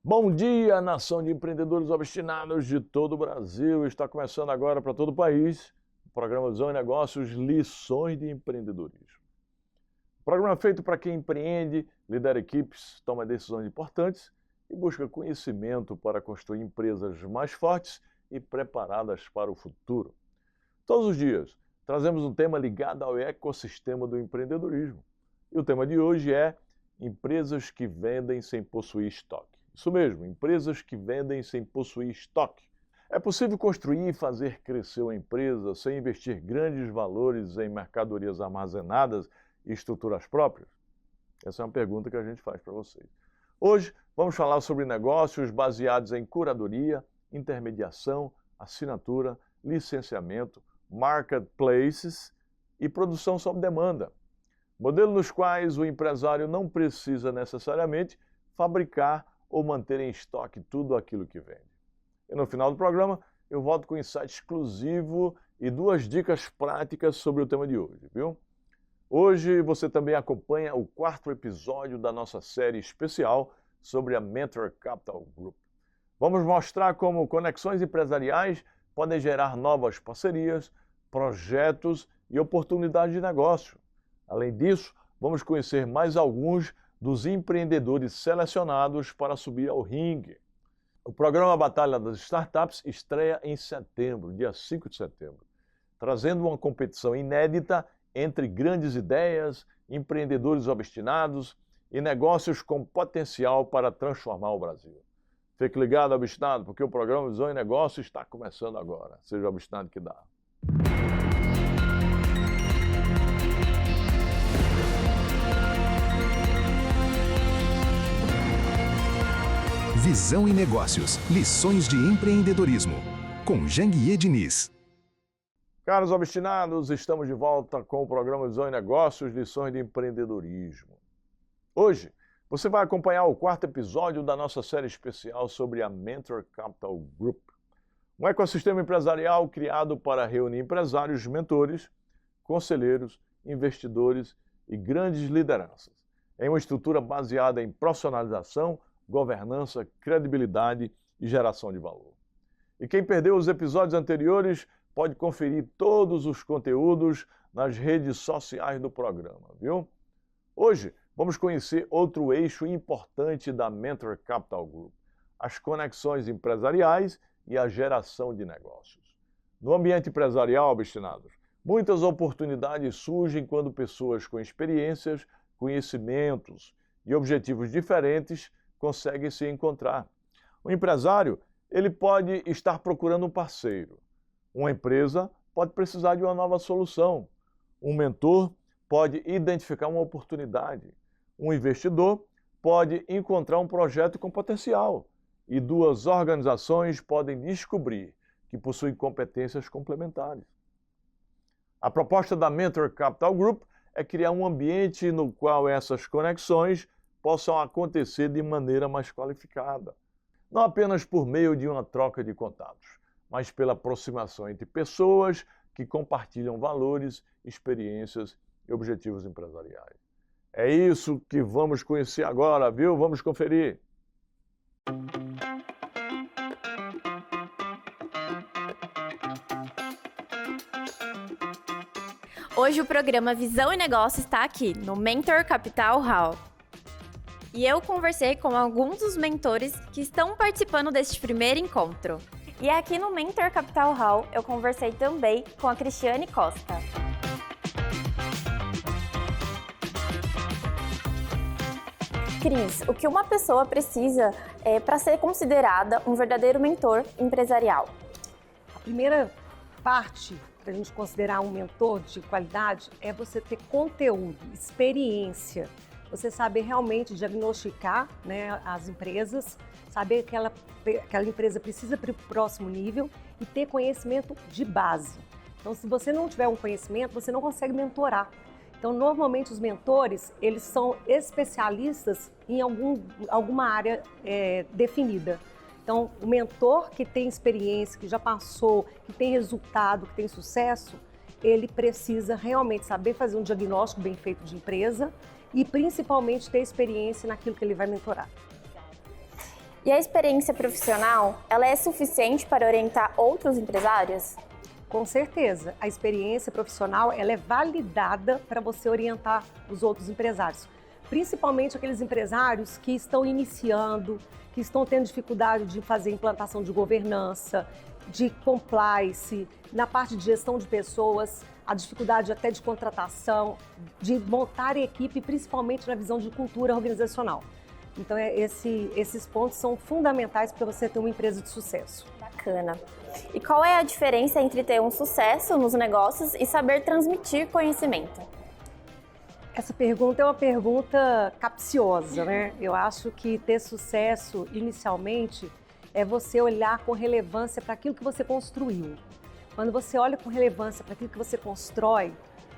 Bom dia, nação de empreendedores obstinados de todo o Brasil. Está começando agora para todo o país o programa Visão e Negócios Lições de Empreendedorismo. Programa feito para quem empreende, lidera equipes, toma decisões importantes e busca conhecimento para construir empresas mais fortes e preparadas para o futuro. Todos os dias trazemos um tema ligado ao ecossistema do empreendedorismo. E o tema de hoje é empresas que vendem sem possuir estoque. Isso mesmo, empresas que vendem sem possuir estoque. É possível construir e fazer crescer uma empresa sem investir grandes valores em mercadorias armazenadas e estruturas próprias? Essa é uma pergunta que a gente faz para vocês. Hoje vamos falar sobre negócios baseados em curadoria, intermediação, assinatura, licenciamento, marketplaces e produção sob demanda. Modelos nos quais o empresário não precisa necessariamente fabricar ou manter em estoque tudo aquilo que vende. E no final do programa, eu volto com um insight exclusivo e 2 dicas práticas sobre o tema de hoje, viu? Hoje você também acompanha o 4º episódio da nossa série especial sobre a Mentor Capital Group. Vamos mostrar como conexões empresariais podem gerar novas parcerias, projetos e oportunidades de negócio. Além disso, vamos conhecer mais alguns dos empreendedores selecionados para subir ao ringue. O programa Batalha das Startups estreia em setembro, dia 5 de setembro, trazendo uma competição inédita entre grandes ideias, empreendedores obstinados e negócios com potencial para transformar o Brasil. Fique ligado, obstinado, porque o programa Visão e Negócio está começando agora. Seja obstinado que dá. Visão e Negócios, lições de empreendedorismo, com Janguier Diniz. Caros obstinados, estamos de volta com o programa Visão e Negócios, lições de empreendedorismo. Hoje, você vai acompanhar o 4º episódio da nossa série especial sobre a Mentor Capital Group, um ecossistema empresarial criado para reunir empresários, mentores, conselheiros, investidores e grandes lideranças, em uma estrutura baseada em profissionalização, governança, credibilidade e geração de valor. E quem perdeu os episódios anteriores pode conferir todos os conteúdos nas redes sociais do programa, viu? Hoje vamos conhecer outro eixo importante da Mentor Capital Group, as conexões empresariais e a geração de negócios. No ambiente empresarial, obstinados, muitas oportunidades surgem quando pessoas com experiências, conhecimentos e objetivos diferentes conseguem se encontrar. O empresário, ele pode estar procurando um parceiro. Uma empresa pode precisar de uma nova solução. Um mentor pode identificar uma oportunidade. Um investidor pode encontrar um projeto com potencial. E 2 organizações podem descobrir que possuem competências complementares. A proposta da Mentor Capital Group é criar um ambiente no qual essas conexões possam acontecer de maneira mais qualificada. Não apenas por meio de uma troca de contatos, mas pela aproximação entre pessoas que compartilham valores, experiências e objetivos empresariais. É isso que vamos conhecer agora, viu? Vamos conferir. Hoje o programa Visão e Negócio está aqui, no Mentor Capital Hall. E eu conversei com alguns dos mentores que estão participando deste primeiro encontro. E aqui no Mentor Capital Hall eu conversei também com a Cristiane Costa. Cris, o que uma pessoa precisa para ser considerada um verdadeiro mentor empresarial? A primeira parte para a gente considerar um mentor de qualidade é você ter conteúdo, experiência, você saber realmente diagnosticar, né, as empresas, saber que aquela empresa precisa para o próximo nível e ter conhecimento de base. Então, se você não tiver um conhecimento, você não consegue mentorar. Então, normalmente os mentores, eles são especialistas em alguma área definida. Então, o mentor que tem experiência, que já passou, que tem resultado, que tem sucesso, ele precisa realmente saber fazer um diagnóstico bem feito de empresa e principalmente ter experiência naquilo que ele vai mentorar. E a experiência profissional, ela é suficiente para orientar outros empresários? Com certeza, a experiência profissional ela é validada para você orientar os outros empresários, principalmente aqueles empresários que estão iniciando, que estão tendo dificuldade de fazer implantação de governança, de compliance, na parte de gestão de pessoas, a dificuldade até de contratação, de montar equipe, principalmente na visão de cultura organizacional. Então, esses pontos são fundamentais para você ter uma empresa de sucesso. Bacana. E qual é a diferença entre ter um sucesso nos negócios e saber transmitir conhecimento? Essa pergunta é uma pergunta capciosa, né? Eu acho que ter sucesso, inicialmente, é você olhar com relevância para aquilo que você construiu. Quando você olha com relevância para aquilo que você constrói,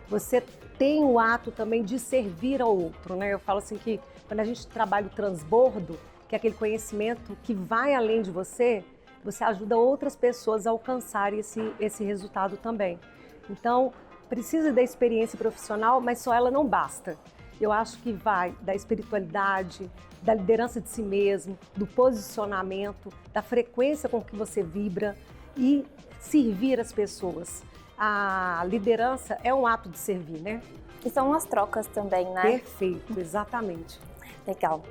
você tem o ato também de servir ao outro, né? Eu falo assim que quando a gente trabalha o transbordo, que é aquele conhecimento que vai além de você, você ajuda outras pessoas a alcançarem esse resultado também. Então, precisa da experiência profissional, mas só ela não basta. Eu acho que vai da espiritualidade, da liderança de si mesmo, do posicionamento, da frequência com que você vibra e servir as pessoas. A liderança é um ato de servir, né? E são as trocas também, né? Perfeito, exatamente. Legal.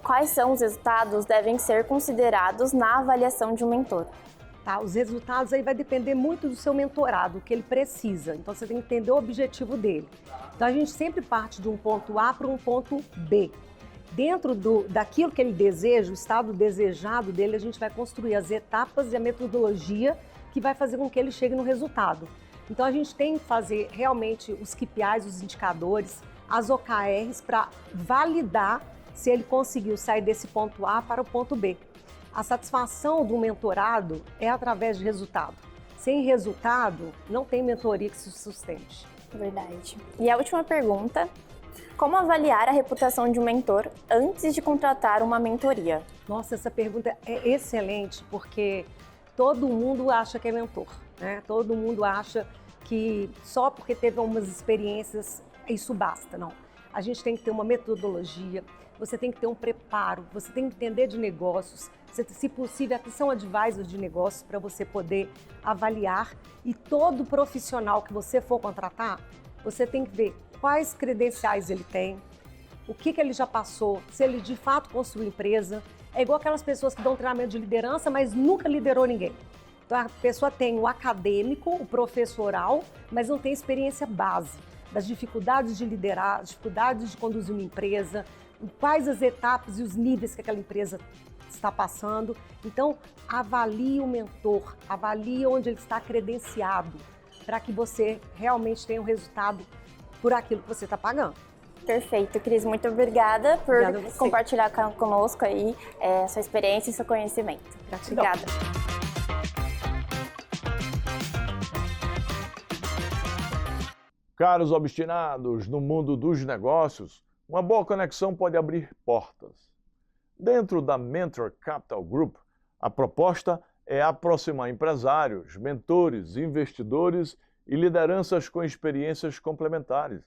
Quais são os resultados que devem ser considerados na avaliação de um mentor? Tá, os resultados aí vai depender muito do seu mentorado, o que ele precisa. Então você tem que entender o objetivo dele. Então a gente sempre parte de um ponto A para um ponto B. Dentro daquilo que ele deseja, o estado desejado dele, a gente vai construir as etapas e a metodologia que vai fazer com que ele chegue no resultado. Então a gente tem que fazer realmente os KPIs, os indicadores, as OKRs para validar se ele conseguiu sair desse ponto A para o ponto B. A satisfação do mentorado é através de resultado. Sem resultado, não tem mentoria que se sustente. Verdade. E a última pergunta: como avaliar a reputação de um mentor antes de contratar uma mentoria? Nossa, essa pergunta é excelente, porque todo mundo acha que é mentor, né? Todo mundo acha que só porque teve algumas experiências, isso basta. Não. A gente tem que ter uma metodologia, você tem que ter um preparo, você tem que entender de negócios, se possível, até são advisors de negócios para você poder avaliar. E todo profissional que você for contratar, você tem que ver quais credenciais ele tem, o que ele já passou, se ele de fato construiu empresa. É igual aquelas pessoas que dão treinamento de liderança, mas nunca liderou ninguém. Então a pessoa tem o acadêmico, o professoral, mas não tem experiência base das dificuldades de liderar, as dificuldades de conduzir uma empresa, quais as etapas e os níveis que aquela empresa está passando. Então, avalie o mentor, avalie onde ele está credenciado, para que você realmente tenha um resultado por aquilo que você está pagando. Perfeito, Cris. Muito obrigada por compartilhar conosco aí sua experiência e seu conhecimento. Gratidão. Obrigada. Caros obstinados no mundo dos negócios, uma boa conexão pode abrir portas. Dentro da Mentor Capital Group, a proposta é aproximar empresários, mentores, investidores e lideranças com experiências complementares.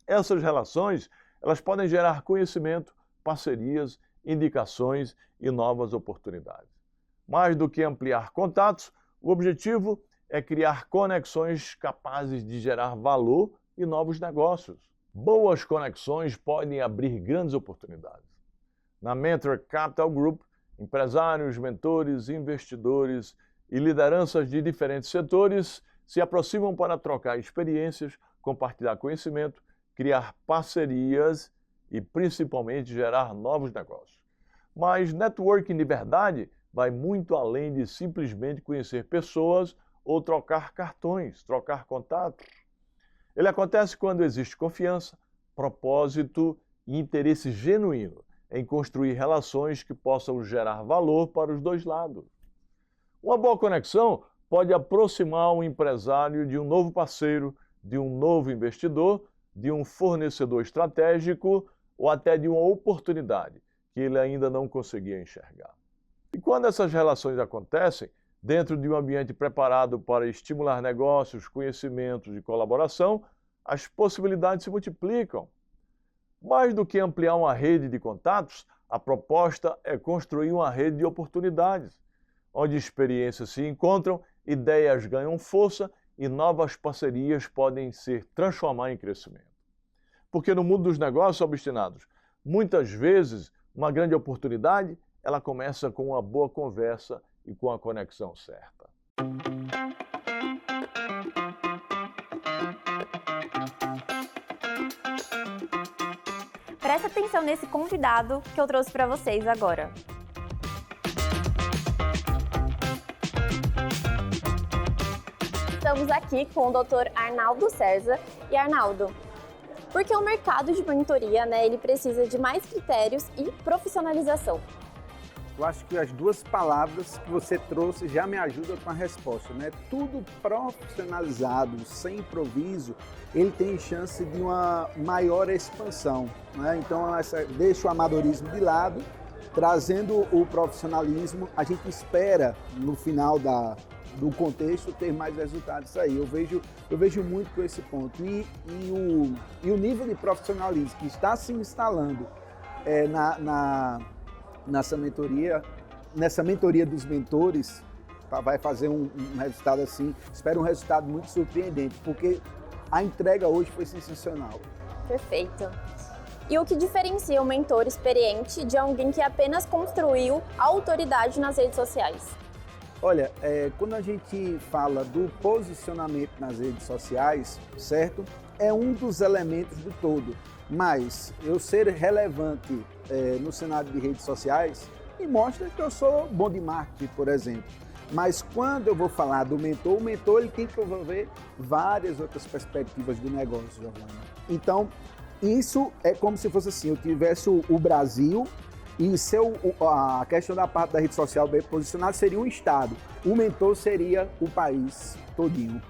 Essas relações, elas podem gerar conhecimento, parcerias, indicações e novas oportunidades. Mais do que ampliar contatos, o objetivo é criar conexões capazes de gerar valor e novos negócios. Boas conexões podem abrir grandes oportunidades. Na Mentor Capital Group, empresários, mentores, investidores e lideranças de diferentes setores se aproximam para trocar experiências, compartilhar conhecimento, criar parcerias e, principalmente, gerar novos negócios. Mas networking de verdade vai muito além de simplesmente conhecer pessoas ou trocar cartões, trocar contatos. Ele acontece quando existe confiança, propósito e interesse genuíno em construir relações que possam gerar valor para os dois lados. Uma boa conexão pode aproximar um empresário de um novo parceiro, de um novo investidor, de um fornecedor estratégico ou até de uma oportunidade que ele ainda não conseguia enxergar. E quando essas relações acontecem, dentro de um ambiente preparado para estimular negócios, conhecimentos e colaboração, as possibilidades se multiplicam. Mais do que ampliar uma rede de contatos, A proposta é construir uma rede de oportunidades, onde experiências se encontram, ideias ganham força e novas parcerias podem se transformar em crescimento. Porque no mundo dos negócios, obstinados, muitas vezes uma grande oportunidade ela começa com uma boa conversa e com a conexão certa. Presta atenção nesse convidado que eu trouxe para vocês agora. Estamos aqui com o Dr. Arnaldo César. E Arnaldo, por que o mercado de mentoria, ele precisa de mais critérios e profissionalização? Eu acho que as duas palavras que você trouxe já me ajudam com a resposta, né? Tudo profissionalizado, sem improviso, ele tem chance de uma maior expansão, né? Então, deixa o amadorismo de lado, trazendo o profissionalismo, a gente espera, no final do contexto, ter mais resultados aí. Eu vejo muito com esse ponto. E o nível de profissionalismo que está se instalando nessa mentoria dos mentores, vai fazer um resultado assim, espero um resultado muito surpreendente, porque a entrega hoje foi sensacional. Perfeito. E o que diferencia o mentor experiente de alguém que apenas construiu autoridade nas redes sociais? Olha, quando a gente fala do posicionamento nas redes sociais, certo? É um dos elementos do todo. Mas eu ser relevante no cenário de redes sociais me mostra que eu sou bom de marketing, por exemplo. Mas quando eu vou falar do mentor, o mentor ele tem que envolver várias outras perspectivas do negócio, Giovana. Então, isso é como se fosse assim, eu tivesse o Brasil e a questão da parte da rede social bem posicionada seria um estado. O mentor seria o país todinho.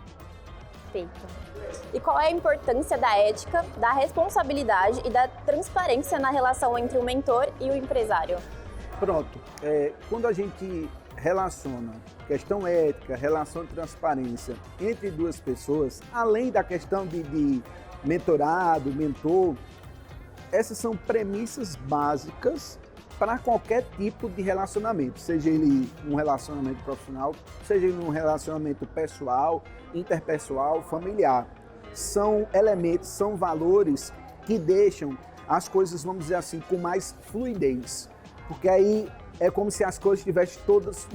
Perfeito. E qual é a importância da ética, da responsabilidade e da transparência na relação entre o mentor e o empresário? Pronto. Quando a gente relaciona questão ética, relação de transparência entre duas pessoas, além da questão de mentorado, mentor, essas são premissas básicas para qualquer tipo de relacionamento, seja ele um relacionamento profissional, seja ele um relacionamento pessoal, interpessoal, familiar. São elementos, são valores que deixam as coisas, vamos dizer assim, com mais fluidez. Porque aí é como se as coisas estivessem todas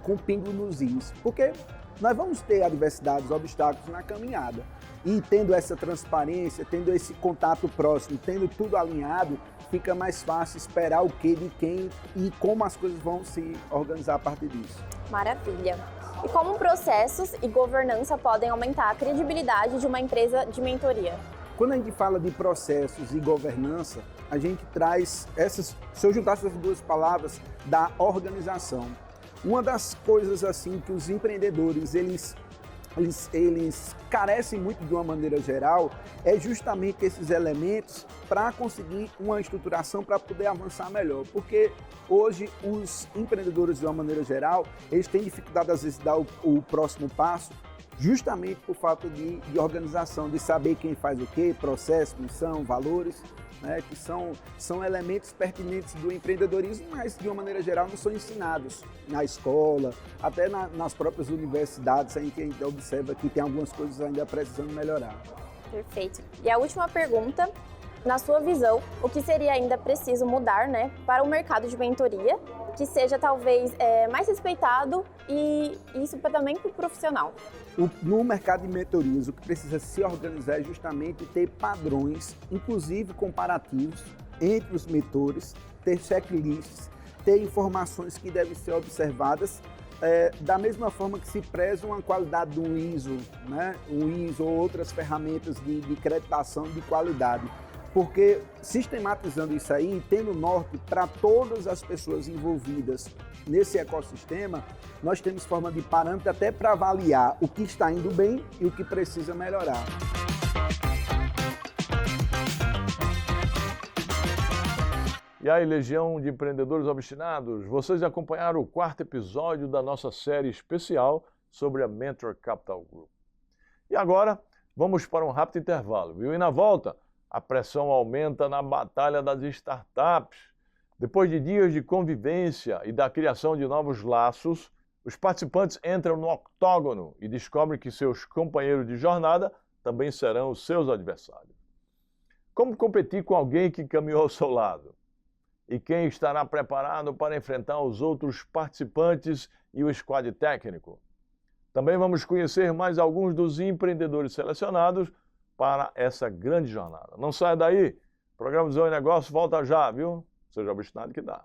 com pingo nos is. Porque nós vamos ter adversidades, obstáculos na caminhada. E tendo essa transparência, tendo esse contato próximo, tendo tudo alinhado, fica mais fácil esperar o que de quem e como as coisas vão se organizar a partir disso. Maravilha! E como processos e governança podem aumentar a credibilidade de uma empresa de mentoria? Quando a gente fala de processos e governança, a gente traz se eu juntar essas duas palavras, da organização. Uma das coisas assim que os empreendedores, eles carecem muito de uma maneira geral, é justamente esses elementos para conseguir uma estruturação para poder avançar melhor. Porque hoje os empreendedores, de uma maneira geral, eles têm dificuldade às vezes de dar o próximo passo, justamente por falta de organização, de saber quem faz o quê, processo, missão, valores, né, que são elementos pertinentes do empreendedorismo, mas de uma maneira geral não são ensinados na escola, até nas próprias universidades a gente ainda observa que tem algumas coisas ainda precisando melhorar. Perfeito. E a última pergunta, na sua visão, o que seria ainda preciso mudar, para o mercado de mentoria, que seja talvez mais respeitado e isso também para o profissional? No mercado de mentorias, o que precisa se organizar é justamente ter padrões, inclusive comparativos, entre os mentores, ter checklists, ter informações que devem ser observadas da mesma forma que se preza uma qualidade do ISO, o ISO ou outras ferramentas de acreditação de qualidade. Porque sistematizando isso aí, tendo norte para todas as pessoas envolvidas nesse ecossistema, nós temos forma de parâmetro até para avaliar o que está indo bem e o que precisa melhorar. E aí, legião de empreendedores obstinados, vocês acompanharam o 4º episódio da nossa série especial sobre a Mentor Capital Group. E agora, vamos para um rápido intervalo, viu? E na volta, a pressão aumenta na batalha das startups. Depois de dias de convivência e da criação de novos laços, os participantes entram no octógono e descobrem que seus companheiros de jornada também serão os seus adversários. Como competir com alguém que caminhou ao seu lado? E quem estará preparado para enfrentar os outros participantes e o squad técnico? Também vamos conhecer mais alguns dos empreendedores selecionados para essa grande jornada. Não saia daí, o programa Visão e Negócio volta já, viu? Seja obstinado que dá.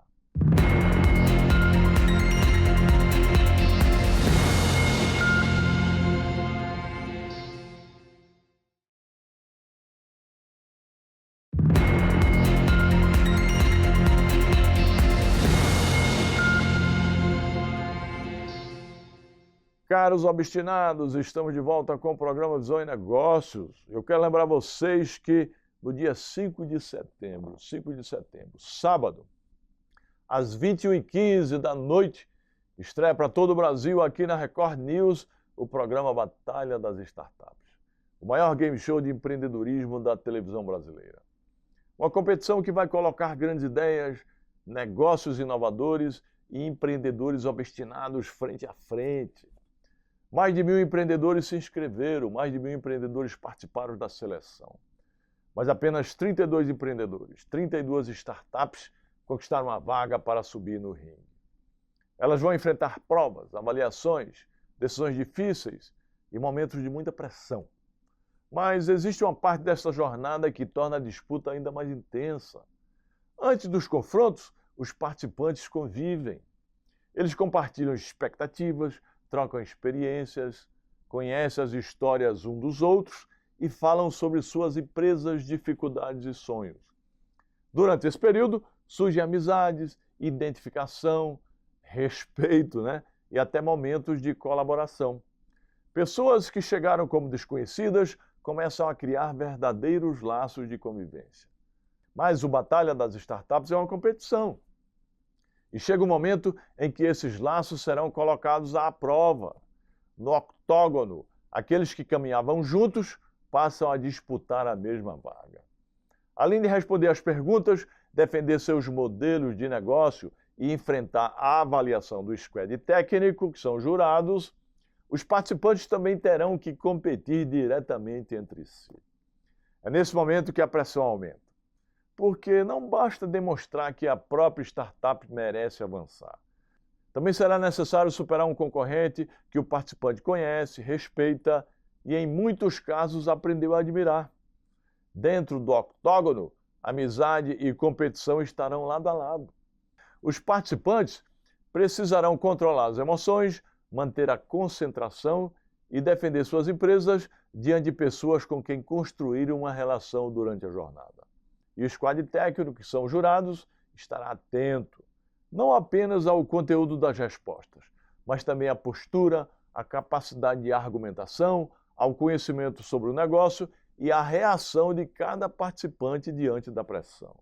Caros obstinados, estamos de volta com o programa Visão e Negócios. Eu quero lembrar vocês que no dia 5 de setembro, sábado, às 21h15 da noite, estreia para todo o Brasil aqui na Record News o programa Batalha das Startups, o maior game show de empreendedorismo da televisão brasileira. Uma competição que vai colocar grandes ideias, negócios inovadores e empreendedores obstinados frente a frente. Mais de 1.000 empreendedores se inscreveram, mais de 1.000 empreendedores participaram da seleção. Mas apenas 32 empreendedores, 32 startups conquistaram a vaga para subir no ringue. Elas vão enfrentar provas, avaliações, decisões difíceis e momentos de muita pressão. Mas existe uma parte dessa jornada que torna a disputa ainda mais intensa. Antes dos confrontos, os participantes convivem. Eles compartilham expectativas, trocam experiências, conhecem as histórias um dos outros e falam sobre suas empresas, dificuldades e sonhos. Durante esse período, surgem amizades, identificação, respeito, e até momentos de colaboração. Pessoas que chegaram como desconhecidas começam a criar verdadeiros laços de convivência. Mas o Batalha das Startups é uma competição. E chega um momento em que esses laços serão colocados à prova. No octógono, aqueles que caminhavam juntos passam a disputar a mesma vaga. Além de responder às perguntas, defender seus modelos de negócio e enfrentar a avaliação do squad técnico, que são jurados, os participantes também terão que competir diretamente entre si. É nesse momento que a pressão aumenta, porque não basta demonstrar que a própria startup merece avançar. Também será necessário superar um concorrente que o participante conhece, respeita e, em muitos casos, aprendeu a admirar. Dentro do octógono, amizade e competição estarão lado a lado. Os participantes precisarão controlar as emoções, manter a concentração e defender suas empresas diante de pessoas com quem construíram uma relação durante a jornada. E o squad técnico, que são jurados, estará atento, não apenas ao conteúdo das respostas, mas também à postura, à capacidade de argumentação, ao conhecimento sobre o negócio e à reação de cada participante diante da pressão.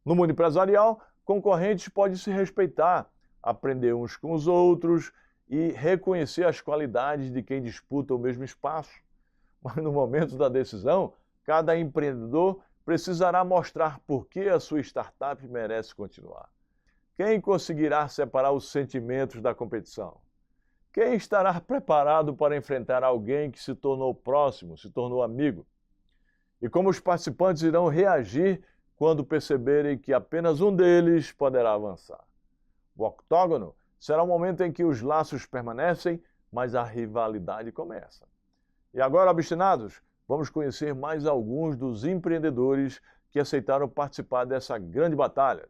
No mundo empresarial, concorrentes podem se respeitar, aprender uns com os outros e reconhecer as qualidades de quem disputa o mesmo espaço. Mas no momento da decisão, cada empreendedor precisará mostrar por que a sua startup merece continuar. Quem conseguirá separar os sentimentos da competição? Quem estará preparado para enfrentar alguém que se tornou próximo, se tornou amigo? E como os participantes irão reagir quando perceberem que apenas um deles poderá avançar? O octógono será o momento em que os laços permanecem, mas a rivalidade começa. E agora, obstinados, vamos conhecer mais alguns dos empreendedores que aceitaram participar dessa grande batalha.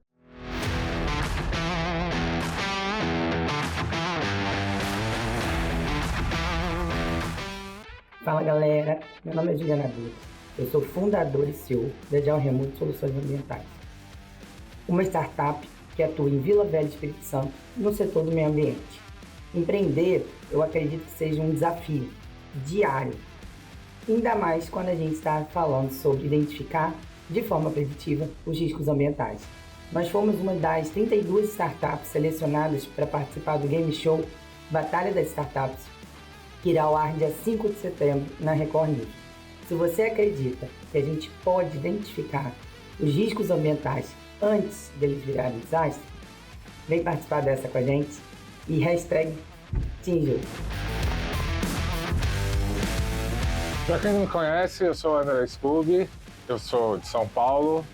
Fala galera, meu nome é Juliana Dutra, eu sou fundador e CEO da Agile Remote Soluções Ambientais, uma startup que atua em Vila Velha, Espírito Santo, no setor do meio ambiente. Empreender, eu acredito que seja um desafio diário, ainda mais quando a gente está falando sobre identificar de forma preditiva os riscos ambientais. Nós fomos uma das 32 startups selecionadas para participar do Game Show Batalha das Startups, que irá ao ar dia 5 de setembro na Record News. Se você acredita que a gente pode identificar os riscos ambientais antes deles virarem desastre? Vem participar dessa com a gente e hashtag TeamJogo. Para quem não me conhece, eu sou o André Scooby, eu sou de São Paulo.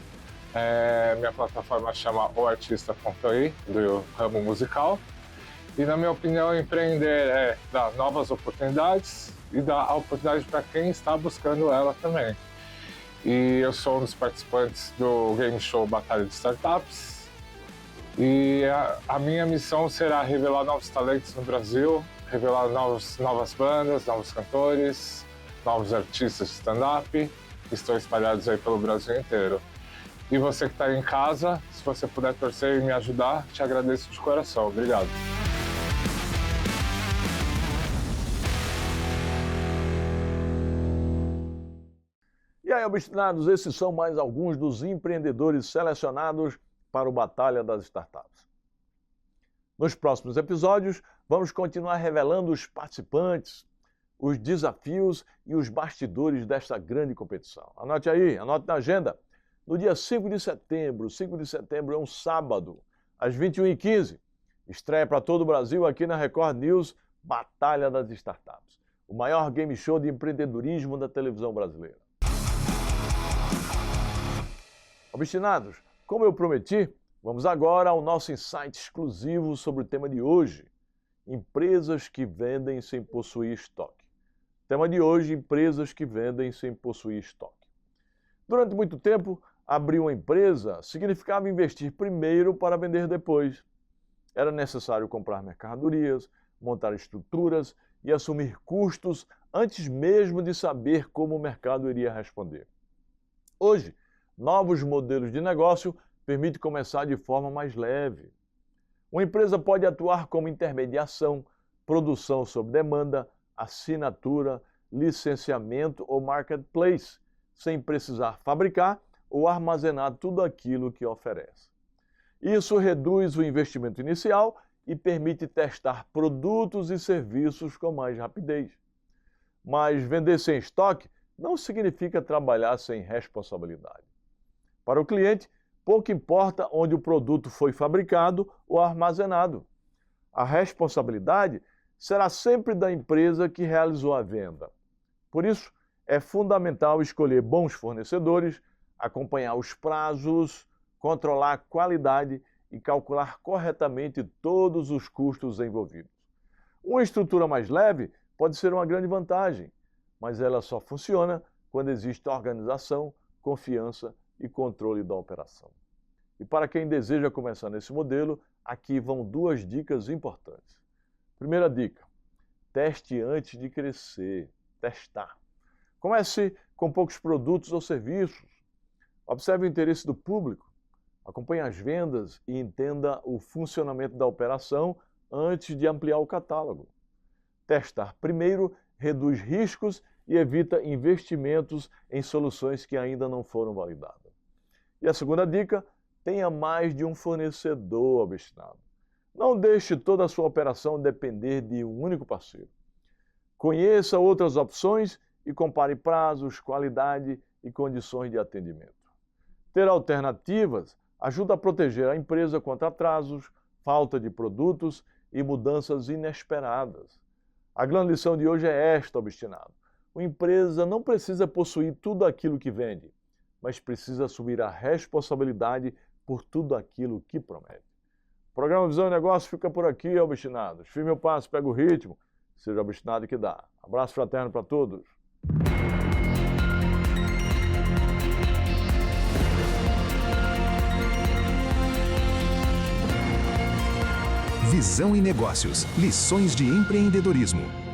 Minha plataforma chama O Artista.ai, do ramo musical. E, na minha opinião, empreender é dar novas oportunidades e dar a oportunidade para quem está buscando ela também. E eu sou um dos participantes do game show Batalha de Startups. E a minha missão será revelar novos talentos no Brasil, revelar novas bandas, novos cantores, novos artistas de stand-up que estão espalhados aí pelo Brasil inteiro. E você que está aí em casa, se você puder torcer e me ajudar, te agradeço de coração. Obrigado. E aí, obstinados, esses são mais alguns dos empreendedores selecionados para o Batalha das Startups. Nos próximos episódios, vamos continuar revelando os participantes, os desafios e os bastidores desta grande competição. Anote aí, anote na agenda. No dia 5 de setembro é um sábado, às 21h15, estreia para todo o Brasil aqui na Record News, Batalha das Startups, o maior game show de empreendedorismo da televisão brasileira. Obstinados, como eu prometi, vamos agora ao nosso insight exclusivo sobre o tema de hoje, empresas que vendem sem possuir estoque. Tema de hoje, empresas que vendem sem possuir estoque. Durante muito tempo, abrir uma empresa significava investir primeiro para vender depois. Era necessário comprar mercadorias, montar estruturas e assumir custos antes mesmo de saber como o mercado iria responder. Hoje, novos modelos de negócio permitem começar de forma mais leve. Uma empresa pode atuar como intermediação, produção sob demanda, assinatura, licenciamento ou marketplace, sem precisar fabricar ou armazenar tudo aquilo que oferece. Isso reduz o investimento inicial e permite testar produtos e serviços com mais rapidez. Mas vender sem estoque não significa trabalhar sem responsabilidade. Para o cliente, pouco importa onde o produto foi fabricado ou armazenado. A responsabilidade será sempre da empresa que realizou a venda. Por isso, é fundamental escolher bons fornecedores, acompanhar os prazos, controlar a qualidade e calcular corretamente todos os custos envolvidos. Uma estrutura mais leve pode ser uma grande vantagem, mas ela só funciona quando existe organização, confiança e controle da operação. E para quem deseja começar nesse modelo, aqui vão duas dicas importantes. Primeira dica, teste antes de crescer, testar. Comece com poucos produtos ou serviços. Observe o interesse do público, acompanhe as vendas e entenda o funcionamento da operação antes de ampliar o catálogo. Testar primeiro reduz riscos e evita investimentos em soluções que ainda não foram validadas. E a segunda dica, tenha mais de um fornecedor obstinado. Não deixe toda a sua operação depender de um único parceiro. Conheça outras opções e compare prazos, qualidade e condições de atendimento. Ter alternativas ajuda a proteger a empresa contra atrasos, falta de produtos e mudanças inesperadas. A grande lição de hoje é esta, obstinado. Uma empresa não precisa possuir tudo aquilo que vende, mas precisa assumir a responsabilidade por tudo aquilo que promete. O programa Visão e Negócio fica por aqui, obstinados. Firme o passo, pega o ritmo, seja obstinado que dá. Abraço fraterno para todos. Visão e Negócios. Lições de empreendedorismo.